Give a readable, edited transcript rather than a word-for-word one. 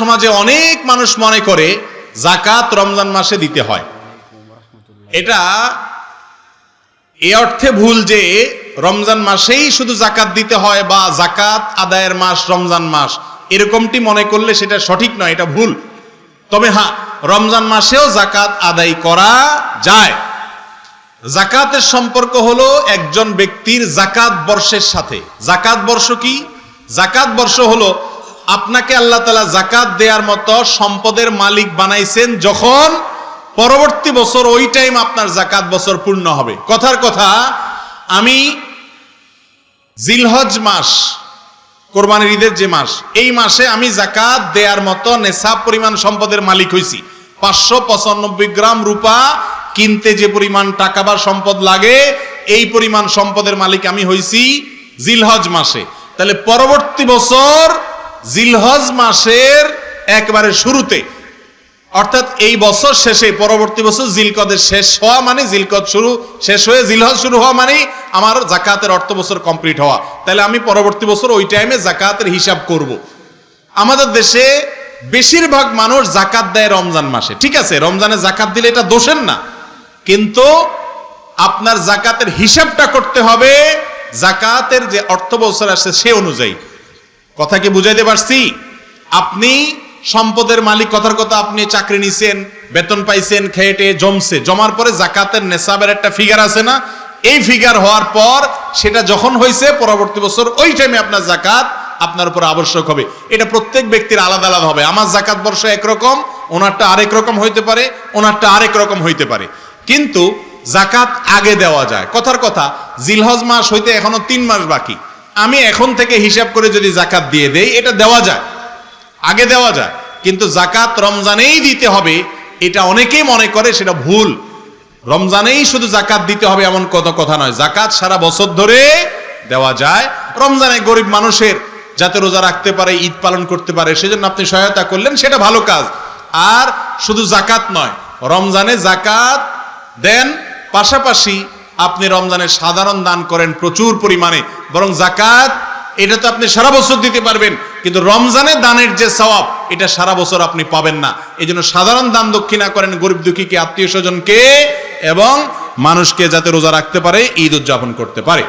সমাজে অনেক মানুষ মনে করে যাকাত রমজান মাসে দিতে হয়। এটা এই অর্থে ভুল যে রমজান মাসেই শুধু যাকাত দিতে হয় বা যাকাত আদায়ের মাস রমজান মাস, এরকমটি মনে করলে সেটা সঠিক নয়, এটা ভুল। তবে হ্যাঁ, রমজান মাসেও যাকাত আদায় করা যায়। যাকাতের সম্পর্ক হলো একজন ব্যক্তির যাকাত বর্ষের সাথে। যাকাত বর্ষ কি? যাকাত বর্ষ হলো আপনাকে আল্লাহ তাআলা যাকাত দেওয়ার মতো সম্পদের মালিক বানাইছেন যখন পরবর্তী বছর ওই টাইম আপনার যাকাত বছর পূর্ণ হবে। কথার কথা, আমি জিলহজ মাস, কোরবানির ঈদের যে মাস, এই মাসে আমি যাকাত দেওয়ার মতো নেশাব পরিমাণ সম্পদের মালিক হইছি। 595 গ্রাম রূপা কিনতে যে পরিমাণ টাকা বা সম্পদ লাগে, এই পরিমাণ সম্পদের মালিক আমি হইছি জিলহজ মাসে। তাহলে পরবর্তী বছর জিলহজ মাসের একবারে শুরুতে, অর্থাৎ এই বছর শেষে পরবর্তী বছর জিলকদের শেষ হওয়া মানে, জিলকদ শুরু শেষ হয়ে জিলহজ শুরু হওয়া মানে আমার যাকাতের অর্থ বছর কমপ্লিট হওয়া। তাহলে আমি পরবর্তী বছর ওই টাইমে যাকাতের হিসাব করব। আমাদের দেশে বেশিরভাগ মানুষ যাকাত দেয় রমজান মাসে। ঠিক আছে, রমজানে যাকাত দিলে এটা দোষের না, কিন্তু আপনার যাকাতের হিসাবটা করতে হবে যাকাতের যে অর্থ বছর আসছে সে অনুযায়ী। কথা কি বুঝাইতে পারছি? আপনি সম্পদের মালিক, কথার কথা, আপনি চাকরি নিছেন, বেতন পাইছেন, খেটে জমছে, জমার পরে যাকাতের নেশাবের একটা ফিগার আছে না? এই ফিগার হওয়ার পর সেটা যখন হয়েছে পরবর্তী বছর ওই টাইমে আপনার যাকাত আপনার উপর আবশ্যক হবে। এটা প্রত্যেক ব্যক্তির আলাদা আলাদা হবে। আমার যাকাত বর্ষ একরকম, ওনারটা আরেক রকম হইতে পারে, ওনারটা আরেক রকম হইতে পারে, কিন্তু যাকাত আগে দেওয়া যায়। কথার কথা, জিলহজ মাস হইতে এখনো 3 মাস বাকি, আমি এখন থেকে হিসাব করে যদি যাকাত দিয়ে দেই, এটা দেওয়া যায়, আগে দেওয়া যায়। কিন্তু যাকাত রমজানেই দিতে হবে, এটা অনেকেই মনে করে, সেটা ভুল। রমজানেই শুধু যাকাত দিতে হবে এমন কথা নয়। যাকাত সারা বছর ধরে দেওয়া যায়। রমজানে গরিব মানুষের যাতে রোজা রাখতে পারে, ঈদ পালন করতে পারে, সেজন্য আপনি সহায়তা করলেন, সেটা ভালো কাজ। আর শুধু যাকাত নয়, রমজানে যাকাত দেন, পাশাপাশি আপনি রমজানে সাধারণ দান করেন প্রচুর পরিমাণে। বরং যাকাত এটা তো আপনি সারা বছর দিতে পারবেন, কিন্তু রমজানে দানের যে সওয়াব, এটা সারা বছর আপনি পাবেন না। এই জন্য সাধারণ দান দক্ষিণা করেন গরিব দুঃখীকে, আত্মীয় স্বজনকে, এবং মানুষকে যাতে রোজা রাখতে পারে, ঈদ উদযাপন করতে পারে।